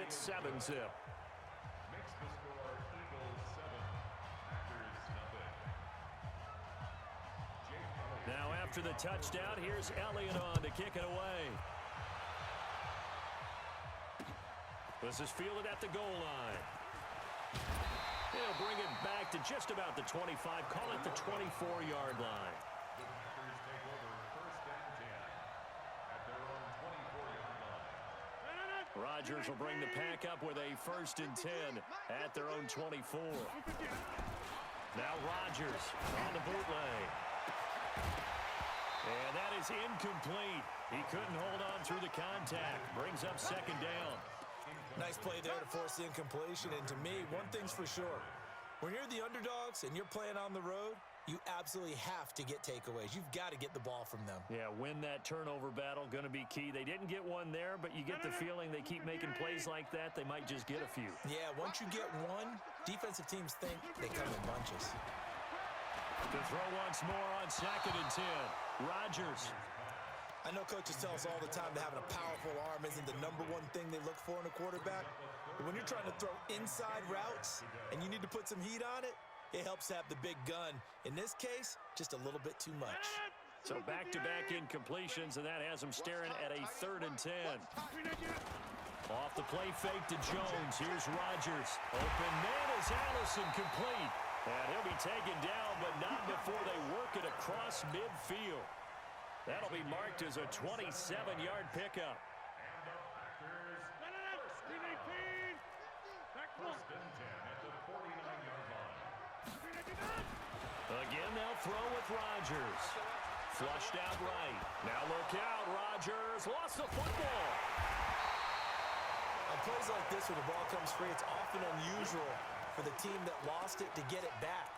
It's 7-zip. Makes the score Eagles 7, Packers nothing. Now after the touchdown, here's Elliott on to kick it away. This is fielded at the goal line. He'll bring it back to just about the 25, call it the 24-yard line. The Packers take over first and 10 at their own 24-yard line. Rodgers will bring the pack up with a 1st and 10 at their own 24. Now Rodgers on the bootleg. And that is incomplete. He couldn't hold on through the contact. Brings up 2nd down. Nice play there to force the incompletion. And to me, one thing's for sure. When you're the underdogs and you're playing on the road, you absolutely have to get takeaways. You've got to get the ball from them. Yeah, win that turnover battle, going to be key. They didn't get one there, but you get the feeling they keep making plays like that, they might just get a few. Yeah, once you get one, defensive teams think they come in bunches. To throw once more on 2nd and 10. Rodgers. I know coaches tell us all the time that having a powerful arm isn't the #1 thing they look for in a quarterback. But when you're trying to throw inside routes and you need to put some heat on it, it helps to have the big gun. In this case, just a little bit too much. So back-to-back incompletions, and that has them staring at a 3rd and 10. Off the play fake to Jones. Here's Rodgers. Open man is Allison, complete. And he'll be taken down, but not before they work it across midfield. That'll be marked as a 27-yard pickup. And the Packers first and 10 at the 49-yard line. Again, they'll throw with Rodgers. Flushed out right. Now look out, Rodgers lost the football. On plays like this, when the ball comes free, it's often unusual for the team that lost it to get it back.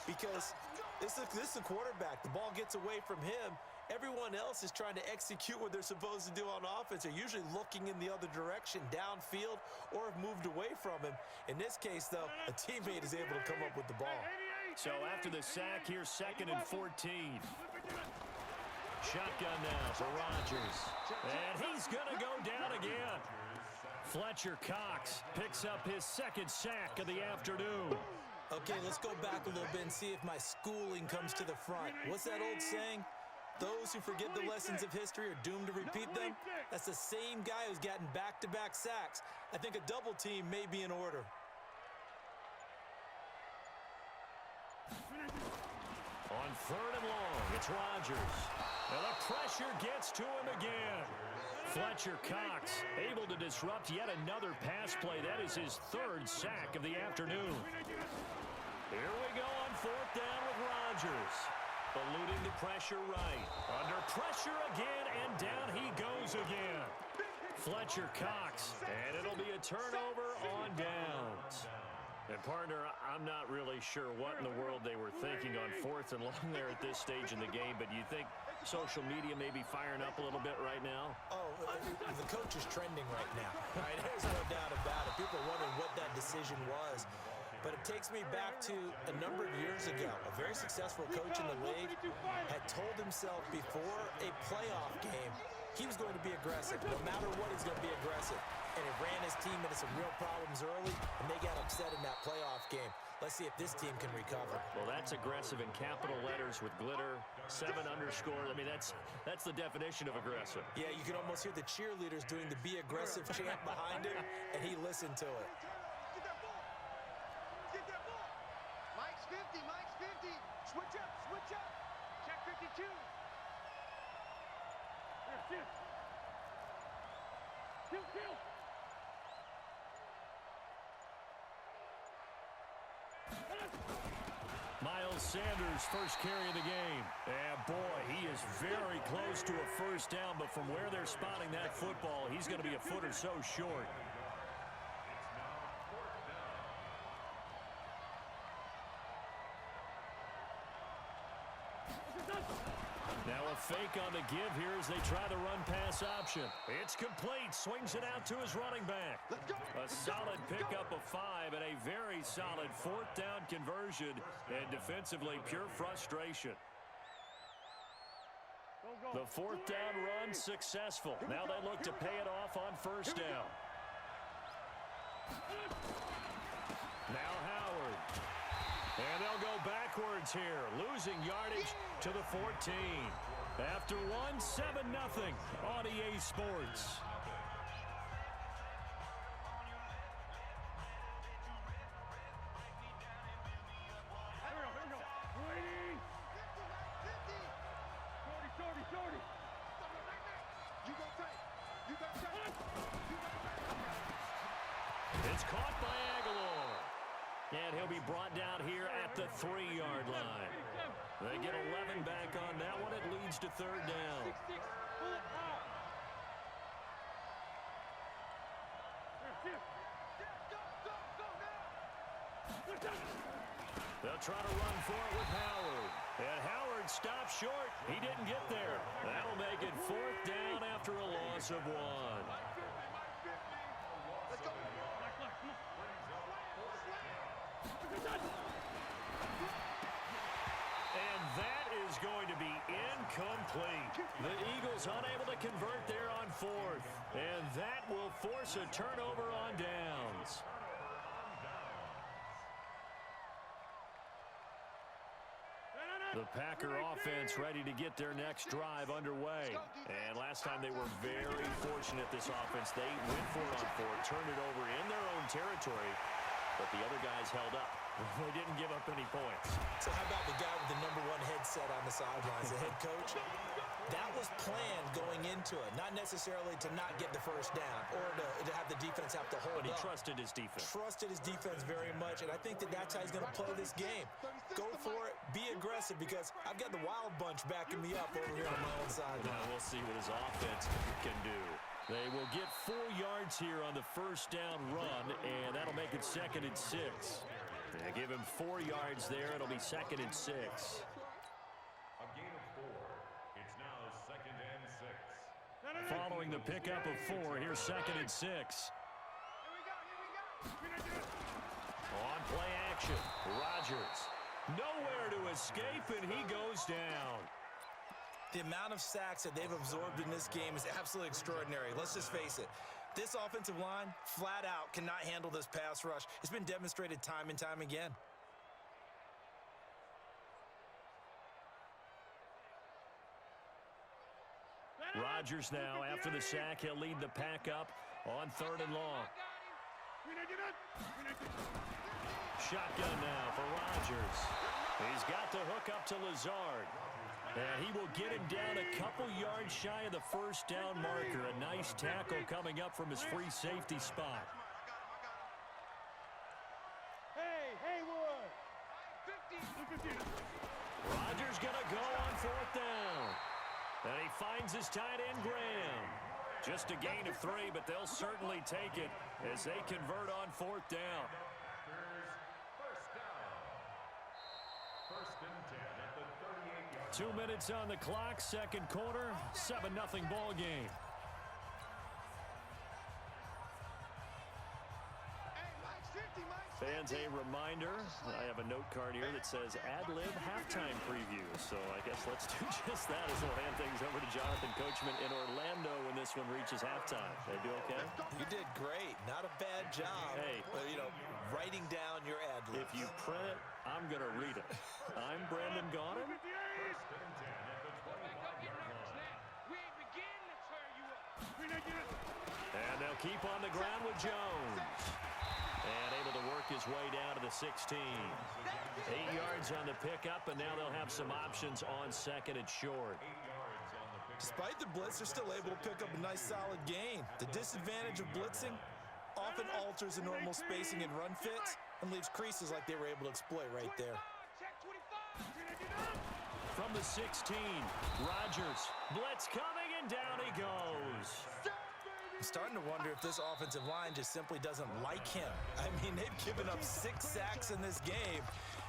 Because this is a quarterback. The ball gets away from him. Everyone else is trying to execute what they're supposed to do on offense. They're usually looking in the other direction, downfield, or have moved away from him. In this case, though, a teammate is able to come up with the ball. So after the sack, here's 2nd and 14. Shotgun now for Rodgers. And he's going to go down again. Fletcher Cox picks up his 2nd sack of the afternoon. Okay, let's go back a little bit and see if my schooling comes to the front. What's that old saying? Those who forget the lessons of history are doomed to repeat them. That's the same guy who's gotten back-to-back sacks. I think a double team may be in order. On 3rd and long, it's Rodgers. And the pressure gets to him again. Fletcher Cox able to disrupt yet another pass play. That is his 3rd sack of the afternoon. Here we go on 4th down with Rodgers. Eluding the pressure right. Under pressure again, and down he goes again. Fletcher Cox, and it'll be a turnover on downs. And, partner, I'm not really sure what in the world they were thinking on 4th and long there at this stage in the game, but you think social media may be firing up a little bit right now? Oh, the coach is trending right now. Right? There's no doubt about it. People are wondering what that decision was. But it takes me back to a number of years ago. A very successful coach in the league had told himself before a playoff game he was going to be aggressive. No matter what, he's going to be aggressive. And it ran his team into some real problems early, and they got upset in that playoff game. Let's see if this team can recover. Well, that's aggressive in capital letters with glitter, 7 underscore. I mean, that's the definition of aggressive. Yeah, you can almost hear the cheerleaders doing the be aggressive chant behind him, and he listened to it. Mike's 50, Mike's 50. Switch up, switch up. Check 52. Here, kill. Miles Sanders, first carry of the game. And, boy, he is very close to a 1st down, but from where they're spotting that football, he's going to be a foot or so short. Now a fake on the give here as they try the run-pass option. It's complete. Swings it out to his running back. A solid pickup of 5 and a very solid 4th down conversion. And defensively, pure frustration. The 4th down run successful. Now they look to pay it off on 1st down. they'll go backwards here, losing yardage to the 14. After one, 7-0 on EA Sports. It's caught by Aguilar. And he'll be brought down here at the 3-yard line. They get 11 back on that one. It leads to third down. They'll try to run for it with Howard. And Howard stops short. He didn't get there. That'll make it fourth down after a loss of 1. And that is going to be incomplete. The Eagles unable to convert there on fourth. And that will force a turnover on downs. The Packer offense ready to get their next drive underway. And last time they were very fortunate, this offense. They went for it on fourth, turned it over in their own territory, but the other guys held up. They didn't give up any points. So how about the guy with the #1 headset on the sidelines, the head coach? That was planned going into it, not necessarily to not get the first down or to have the defense have to hold up. But he trusted his defense. Trusted his defense very much, and I think that's how he's going to play this game. Go for it, be aggressive, because I've got the wild bunch backing me up over here on my own side. Now we'll see what his offense can do. They will get 4 yards here on the first down run, and that'll make it 2nd and 6. They give him 4 yards there. It'll be 2nd and 6. A gain of 4. It's now 2nd and 6. Following the pickup of 4, here's 2nd and 6. On play action, Rodgers. Nowhere to escape, and he goes down. The amount of sacks that they've absorbed in this game is absolutely extraordinary. Let's just face it. This offensive line, flat out, cannot handle this pass rush. It's been demonstrated time and time again. Rodgers now, after the sack, he'll lead the pack up on 3rd and long. Shotgun now for Rodgers. He's got the hook up to Lazard. And he will get him down a couple yards shy of the first down marker. A nice tackle coming up from his free safety spot. Rodgers going to go on 4th down. And he finds his tight end, Graham. Just a gain of 3, but they'll certainly take it as they convert on 4th down. First and 10 at the 38-yard 2 minutes on the clock, 2nd quarter, 7-0 ball game. Fans, a reminder, I have a note card here that says ad-lib halftime preview. So I guess let's do just that as we'll hand things over to Jonathan Coachman in Orlando when this one reaches halftime. Did I do okay? You did great. Not a bad job. Hey. Writing down your ad-libs. If you print it, I'm going to read it. I'm Brandon Gaudin. First and 10 at the 25-yard line. And they'll keep on the ground with Jones. And able to work his way down to the 16. 8 yards on the pickup, and now they'll have some options on 2nd and short. Despite the blitz, they're still able to pick up a nice solid gain. The disadvantage of blitzing often alters the normal spacing and run fits and leaves creases like they were able to exploit right there. From the 16, Rodgers. Blitz coming, and down he goes. I'm starting to wonder if this offensive line just simply doesn't like him. I mean, they've given up 6 sacks in this game.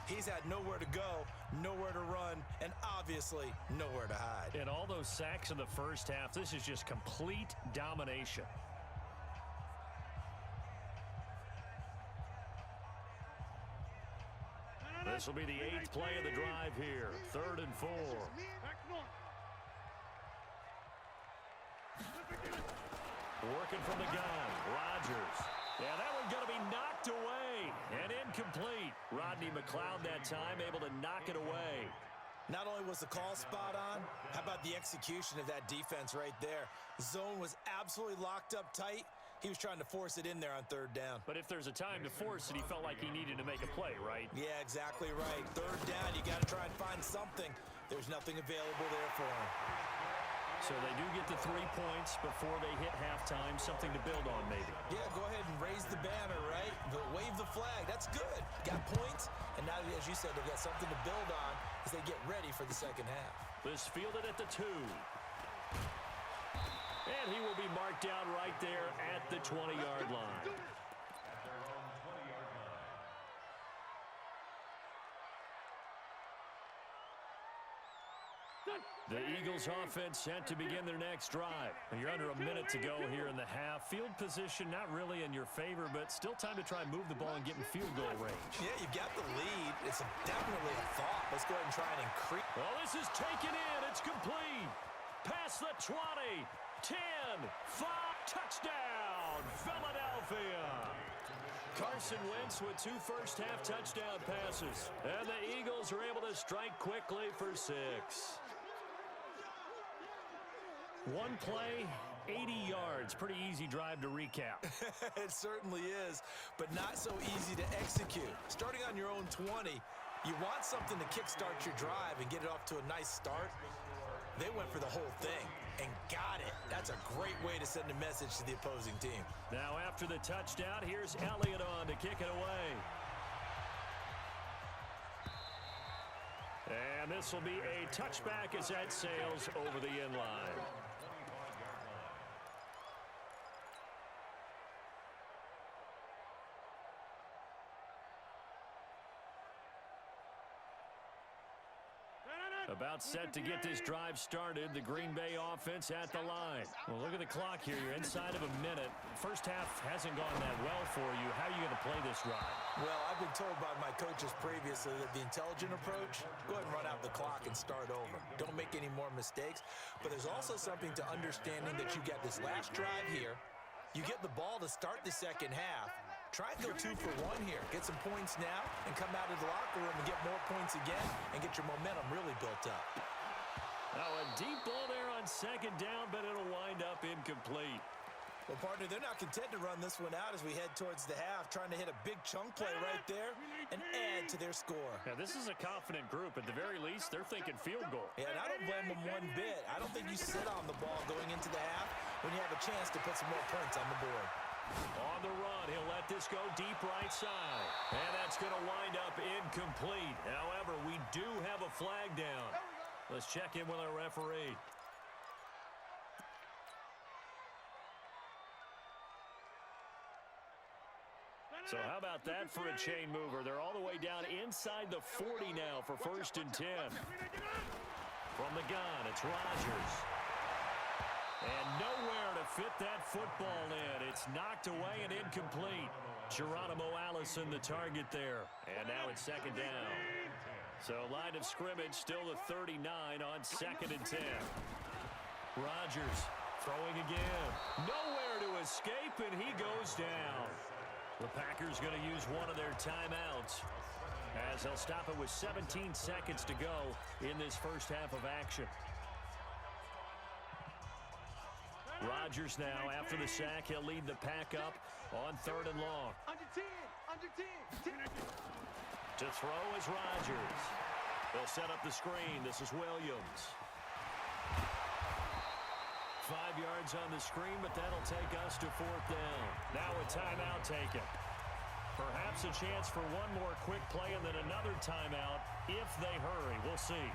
He's had nowhere to go, nowhere to run, and obviously nowhere to hide. And all those sacks in the first half, this is just complete domination. This will be the 8th play of the drive here. 3rd and 4. Working from the gun, Rodgers. Yeah, that one's going to be knocked away and incomplete. Rodney McLeod that time, able to knock it away. Not only was the call spot on, how about the execution of that defense right there? Zone was absolutely locked up tight. He was trying to force it in there on third down. But if there's a time to force it, he felt like he needed to make a play, right? Yeah, exactly right. Third down, you got to try and find something. There's nothing available there for him. So they do get the 3 points before they hit halftime, something to build on maybe. Yeah, go ahead and raise the banner, right? Wave the flag. That's good. Got points, and now, as you said, they've got something to build on as they get ready for the second half. This fielded at the 2. And he will be marked down right there at the 20-yard line. The Eagles offense set to begin their next drive. You're under a minute to go here in the half. Field position not really in your favor, but still time to try and move the ball and get in field goal range. Yeah, you've got the lead. It's definitely a thought. Let's go ahead and try and increase. Well, this is taken in. It's complete. Past the 20, 10, 5, touchdown, Philadelphia. Carson Wentz with 2 first-half touchdown passes. And the Eagles are able to strike quickly for 6. One play, 80 yards. Pretty easy drive to recap. It certainly is, but not so easy to execute. Starting on your own 20, you want something to kickstart your drive and get it off to a nice start. They went for the whole thing and got it. That's a great way to send a message to the opposing team. Now after the touchdown, here's Elliott on to kick it away. And this will be a touchback as that sails over the end line. About set to get this drive started. The Green Bay offense at the line. Well, look at the clock here. You're inside of a minute. First half hasn't gone that well for you. How are you going to play this drive? Well, I've been told by my coaches previously that the intelligent approach, go ahead and run out the clock and start over. Don't make any more mistakes. But there's also something to understanding that you get this last drive here. You get the ball to start the second half. Try and go 2 for 1 here. Get some points now and come out of the locker room and get more points again and get your momentum really built up. Now a deep ball there on second down, but it'll wind up incomplete. Well, partner, they're not content to run this one out as we head towards the half, trying to hit a big chunk play right there and add to their score. Yeah, this is a confident group. At the very least, they're thinking field goal. Yeah, and I don't blame them one bit. I don't think you sit on the ball going into the half when you have a chance to put some more points on the board. On the run, he'll let this go deep right side. And that's going to wind up incomplete. However, we do have a flag down. Let's check in with our referee. So how about that for a chain mover? They're all the way down inside the 40 now for 1st and 10. From the gun, it's Rodgers. And nowhere to fit that football in. It's knocked away and incomplete. Geronimo Allison, the target there. And now it's 2nd down. So line of scrimmage still the 39 on 2nd and 10. Rodgers throwing again. Nowhere to escape, and he goes down. The Packers going to use one of their timeouts as they'll stop it with 17 seconds to go in this first half of action. Rodgers now, after the sack, he'll lead the pack up on 3rd and long. Under 10, under 10. To throw is Rodgers. They'll set up the screen. This is Williams. 5 yards on the screen, but that'll take us to 4th down. Now a timeout taken. Perhaps a chance for one more quick play and then another timeout if they hurry. We'll see.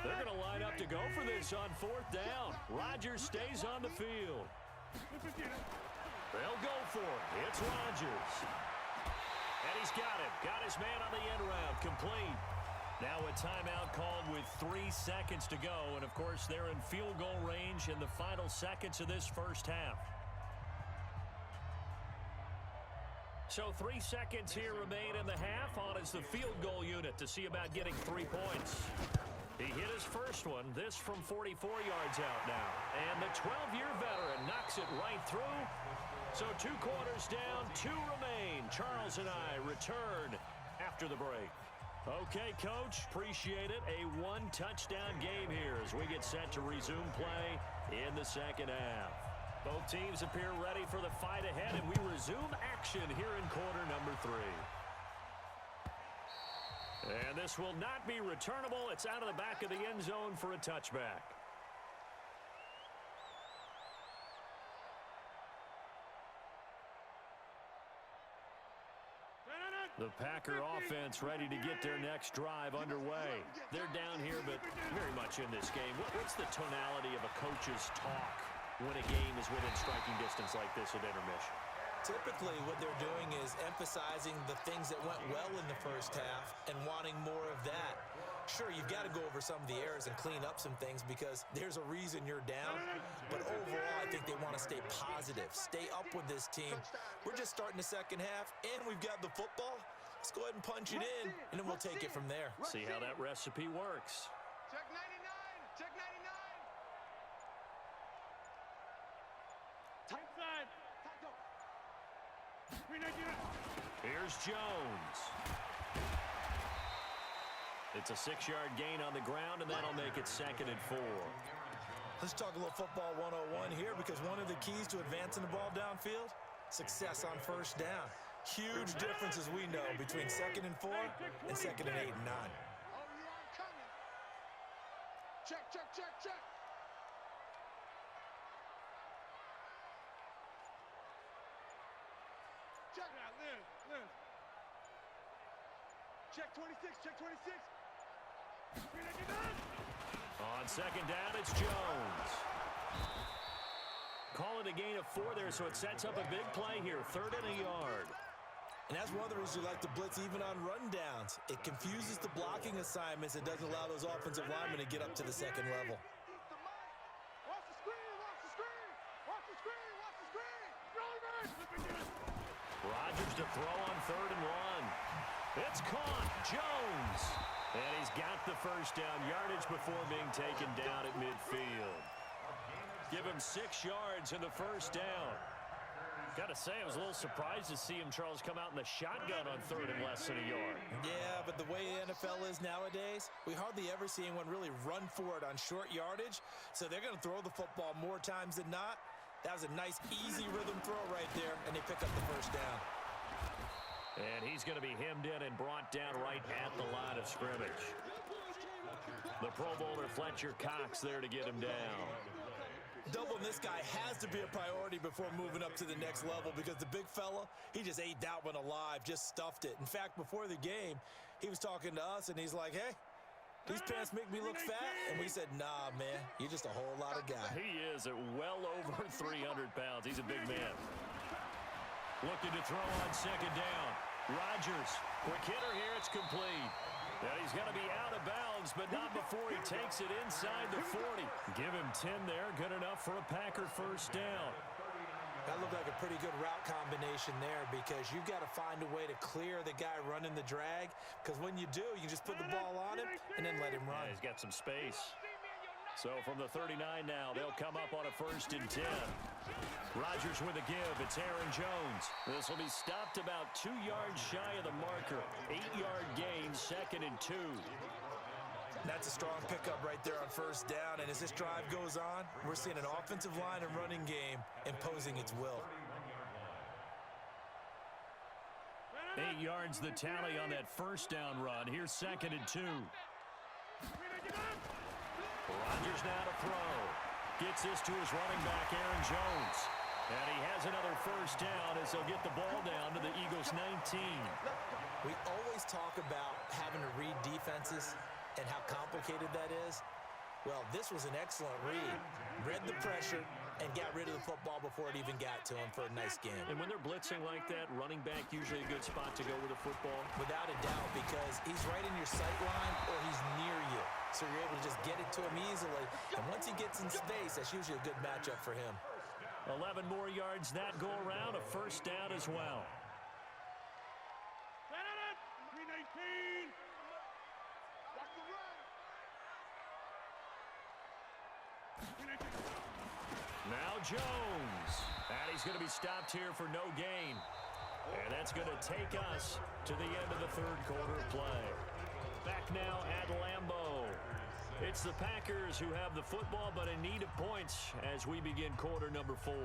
They're going to line up to go for this on 4th down. Rodgers stays on the field. They'll go for it. It's Rodgers. And he's got it. Got his man on the end route. Complete. Now a timeout called with 3 seconds to go. And, of course, they're in field goal range in the final seconds of this first half. So 3 seconds here remain in the half on as the field goal unit to see about getting 3 points. He hit his first one, this from 44 yards out now. And the 12-year veteran knocks it right through So 2 quarters down, 2 remain. Charles and I return after the break. Okay, Coach, appreciate it. A 1-touchdown game here as we get set to resume play in the second half. Both teams appear ready for the fight ahead, and we resume action here in quarter number 3. And this will not be returnable. It's out of the back of the end zone for a touchback. The Packer offense ready to get their next drive underway. They're down here, but very much in this game. What's the tonality of a coach's talk when a game is within striking distance like this at intermission? Typically, what they're doing is emphasizing the things that went well in the first half and wanting more of that. Sure, you've got to go over some of the errors and clean up some things because there's a reason you're down. But overall, I think they want to stay positive, stay up with this team. We're just starting the second half, and we've got the football. Let's go ahead and punch it in, and then we'll take it from there. See how that recipe works. Check 99. Check 99. Tight side. Tight go. Here's Jones. It's a 6-yard gain on the ground, and that'll make it 2nd and 4. Let's talk a little football 101 here because one of the keys to advancing the ball downfield, success on first down. Huge difference, as we know, between 2nd and 4 and 2nd and 8 and 9. Oh, you are coming. Check, check, check, check. Check it out, Liz. Check 26, check 26. On 2nd down, it's Jones. Call it a gain of 4 there, so it sets up a big play here, 3rd and a yard. And that's one of the reasons you like to blitz even on rundowns. It confuses the blocking assignments. It doesn't allow those offensive linemen to get up to the second level. Watch the screen, watch the screen. Watch the screen, watch the screen. Rodgers to throw on 3rd and 1. It's caught. Jones. And he's got the first down yardage before being taken down at midfield. Give him 6 yards in the first down. Got to say, I was a little surprised to see him, Charles, come out in the shotgun on 3rd and less than a yard. Yeah, but the way the NFL is nowadays, we hardly ever see anyone really run for it on short yardage. So they're going to throw the football more times than not. That was a nice, easy rhythm throw right there, and they pick up the first down. And he's going to be hemmed in and brought down right at the line of scrimmage. The Pro Bowler Fletcher Cox there to get him down. Doubling this guy has to be a priority before moving up to the next level because the big fella, he just ate that one alive, just stuffed it. In fact, before the game, he was talking to us, and he's like, hey, these pants make me look fat. And we said, nah, man, you're just a whole lot of guy. He is at well over 300 pounds. He's a big man. Looking to throw on 2nd down. Rodgers, quick hitter here, it's complete. Now he's got to be out of bounds, but not before he takes it inside the 40. Give him 10 there, good enough for a Packer first down. That looked like a pretty good route combination there because you've got to find a way to clear the guy running the drag because when you do, you just put the ball on him and then let him run. Yeah, he's got some space. So from the 39 now, they'll come up on a 1st and 10. Rodgers with a give. It's Aaron Jones. This will be stopped about 2 yards shy of the marker. 8-yard gain, 2nd and 2. That's a strong pickup right there on first down. And as this drive goes on, we're seeing an offensive line and running game imposing its will. 8 yards the tally on that first down run. Here's 2nd and 2. Rodgers now to throw. Gets this to his running back, Aaron Jones. And he has another first down as they'll get the ball down to the Eagles' 19. We always talk about having to read defenses and how complicated that is. Well, this was an excellent read. Read the pressure and got rid of the football before it even got to him for a nice game. And when they're blitzing like that, running back usually a good spot to go with the football? Without a doubt, because he's right in your sight line or he's near you. So you're able to just get it to him easily. And once he gets in space, that's usually a good matchup for him. 11 more yards that go around, a first down as well. Now Jones. And he's going to be stopped here for no gain. And that's going to take us to the end of the third quarter play. Back now at Lambeau. It's the Packers who have the football, but in need of points as we begin quarter number 4.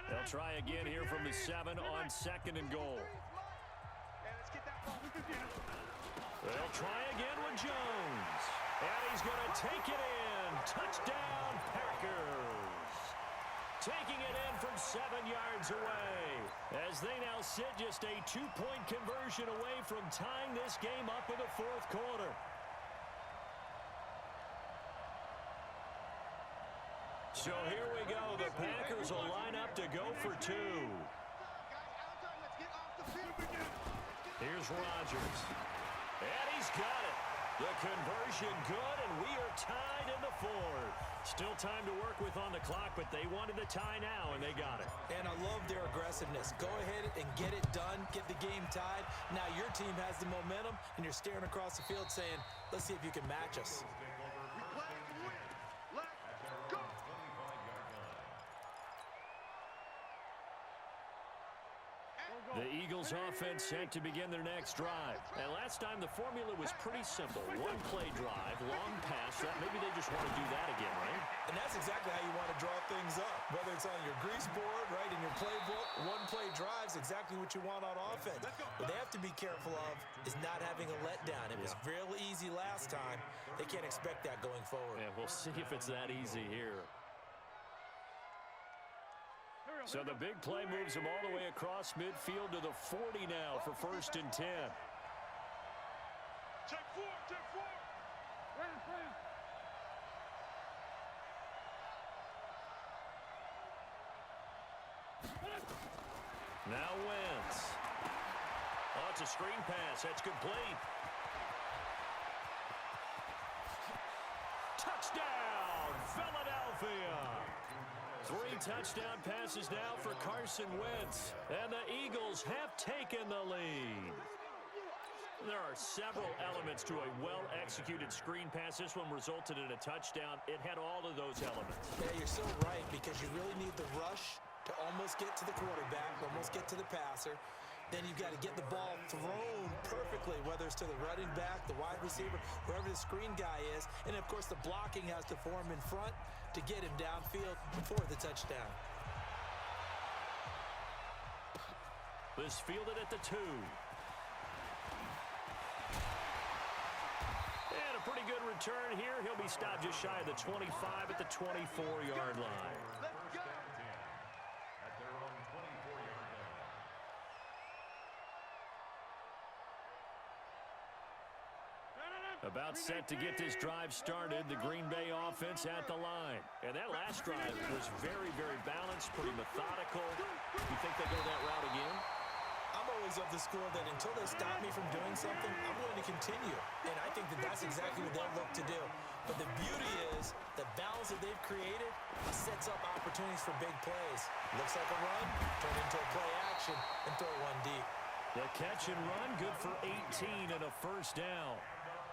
They'll try again here from the 7 on 2nd and goal. They'll try again with Jones. And he's going to take it in. Touchdown, Packers. Taking it in from 7 yards away. As they now sit just a 2-point conversion away from tying this game up in the fourth quarter. So here we go. The Packers will line up to go for 2. Here's Rodgers. And he's got it. The conversion good, and we are tied in the fourth. Still time to work with on the clock, but they wanted the tie now, and they got it. And I love their aggressiveness. Go ahead and get it done, get the game tied. Now your team has the momentum, and you're staring across the field saying, let's see if you can match us. The Eagles offense set to begin their next drive. And last time the formula was pretty simple. One play drive, long pass. Maybe they just want to do that again, right? And that's exactly how you want to draw things up. Whether it's on your grease board, right, in your playbook, one play drive is exactly what you want on offense. What they have to be careful of is not having a letdown. It was real easy last time. They can't expect that going forward. Yeah, we'll see if it's that easy here. So the big play moves them all the way across midfield to the 40 now for 1st and 10. Check 4, check 4. Now Wentz. Oh, it's a screen pass. That's complete. Touchdown, Philadelphia. 3 touchdown passes now for Carson Wentz. And the Eagles have taken the lead. There are several elements to a well-executed screen pass. This one resulted in a touchdown. It had all of those elements. Yeah, you're so right, because you really need the rush to almost get to the quarterback, almost get to the passer. Then you've got to get the ball thrown perfectly, whether it's to the running back, the wide receiver, wherever the screen guy is. And, of course, the blocking has to form in front to get him downfield for the touchdown. This fielded at the 2. And a pretty good return here. He'll be stopped just shy of the 25 at the 24-yard line. About set to get this drive started, the Green Bay offense at the line. And that last drive was very, very balanced, pretty methodical. You think they go that route again? I'm always of the school that until they stop me from doing something, I'm going to continue. And I think that that's exactly what they'll look to do. But the beauty is the balance that they've created sets up opportunities for big plays. Looks like a run, turn into a play action, and throw one deep. The catch and run, good for 18 and a first down.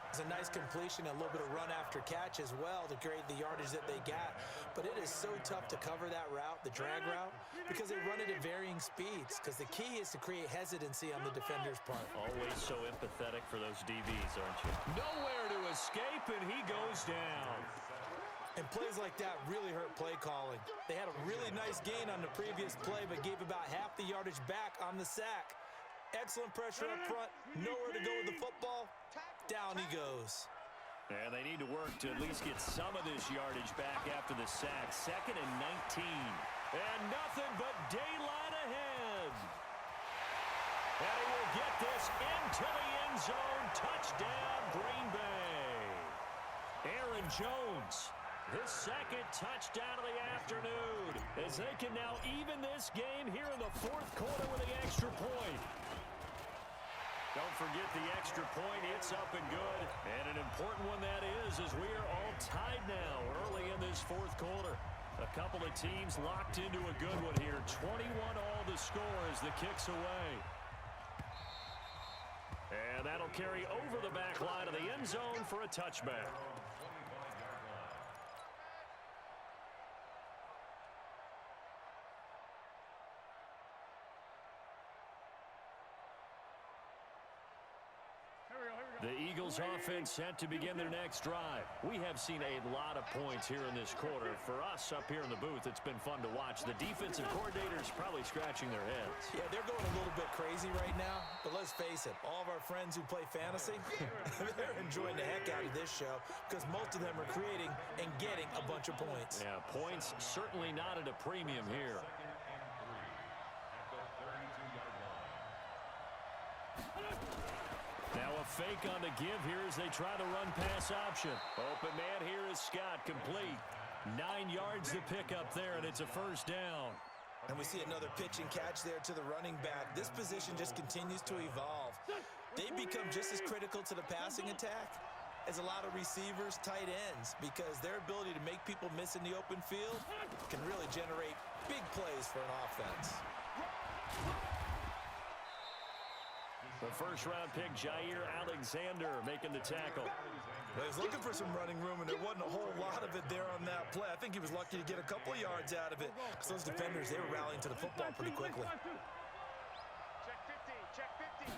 It's a nice completion, a little bit of run after catch as well to create the yardage that they got. But it is so tough to cover that route, the drag route, because they run it at varying speeds. Because the key is to create hesitancy on the defender's part. Always so empathetic for those DBs, aren't you? Nowhere to escape, and he goes down. And plays like that really hurt play calling. They had a really nice gain on the previous play, but gave about half the yardage back on the sack. Excellent pressure up front, nowhere to go with the football. Down he goes. And they need to work to at least get some of this yardage back after the sack. 2nd and 19. And nothing but daylight ahead. And he will get this into the end zone. Touchdown, Green Bay. Aaron Jones, his 2nd touchdown of the afternoon, as they can now even this game here in the fourth quarter with the extra point. Don't forget the extra point. It's up and good. And an important one that is, as we are all tied now early in this fourth quarter. A couple of teams locked into a good one here. 21 all the score as the kick's away. And that'll carry over the back line of the end zone for a touchback. The Eagles offense set to begin their next drive. We have seen a lot of points here in this quarter. For us up here in the booth, it's been fun to watch. The defensive coordinators probably scratching their heads. Yeah, they're going a little bit crazy right now, but let's face it, all of our friends who play fantasy, they're enjoying the heck out of this show because most of them are creating and getting a bunch of points. Yeah, points certainly not at a premium here. Now a fake on the give here as they try the run-pass option. Open man here is Scott, complete. 9 yards to pick up there, and it's a first down. And we see another pitch and catch there to the running back. This position just continues to evolve. They become just as critical to the passing attack as a lot of receivers, tight ends, because their ability to make people miss in the open field can really generate big plays for an offense. The first-round pick, Jair Alexander, making the tackle. Well, he was looking for some running room, and there wasn't a whole lot of it there on that play. I think he was lucky to get a couple of yards out of it because those defenders, they were rallying to the football pretty quickly. Check 50, check 50.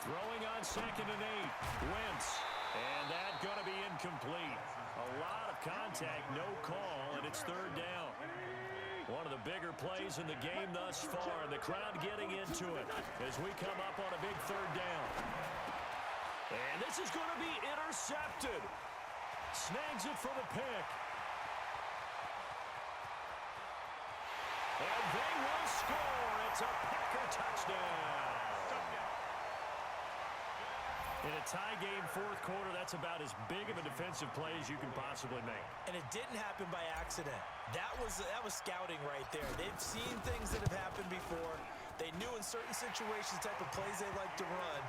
Throwing on 2nd and 8. Wentz. And that's going to be incomplete. A lot of contact, no call, and it's 3rd down. One of the bigger plays in the game thus far, and the crowd getting into it as we come up on a big 3rd down. And this is going to be intercepted. Snags it for the pick. And they will score. It's a Packer touchdown. In a tie game 4th quarter, that's about as big of a defensive play as you can possibly make. And it didn't happen by accident. That was scouting right there. They've seen things that have happened before. They knew in certain situations the type of plays they like to run,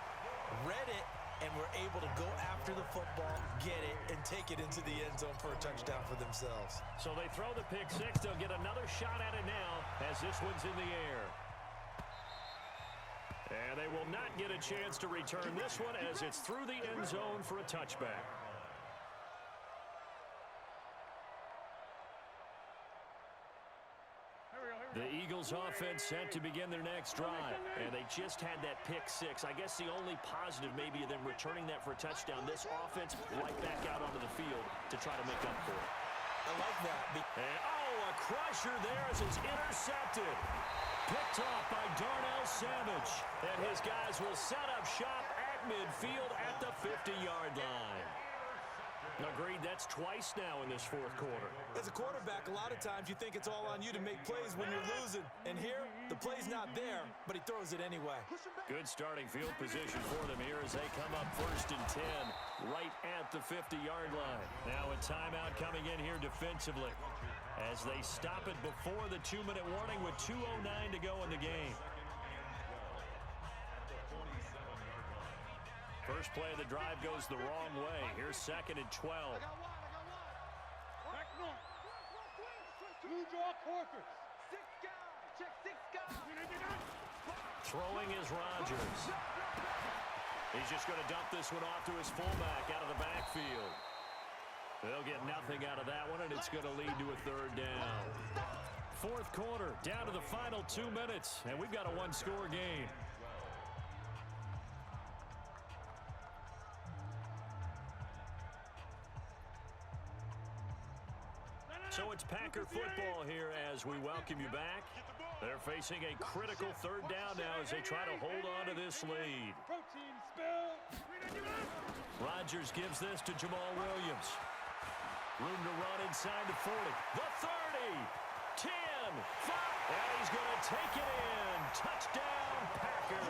read it, and were able to go after the football, get it, and take it into the end zone for a touchdown for themselves. So they throw the pick 6. They'll get another shot at it now as this one's in the air. And they will not get a chance to return this one as it's through the end zone for a touchback. The Eagles offense set to begin their next drive, and they just had that pick 6. I guess the only positive maybe of them returning that for a touchdown. This offense right back out onto the field to try to make up for it. I like that. And, a crusher there as it's intercepted. Picked off by Darnell Savage. And his guys will set up shop at midfield at the 50-yard line. Agreed, that's twice now in this 4th quarter. As a quarterback, a lot of times you think it's all on you to make plays when you're losing. And here, the play's not there, but he throws it anyway. Good starting field position for them here as they come up 1st and 10, right at the 50-yard line. Now a timeout coming in here defensively as they stop it before the 2-minute warning with 2:09 to go in the game. First play of the drive goes the wrong way. Here's 2nd and 12. Back north. Two draw quarters. 6 guys. Check 6 guys. Throwing is Rodgers. He's just going to dump this one off to his fullback out of the backfield. They'll get nothing out of that one, and it's going to lead to a 3rd down. 4th quarter, down to the final 2 minutes, and we've got a 1-score game. So it's Packer football here as we welcome you back. They're facing a critical 3rd down now as they try to hold on to this lead. Rodgers gives this to Jamal Williams. Room to run inside the 40. The 30. 10. 5. And he's going to take it in. Touchdown, Packers.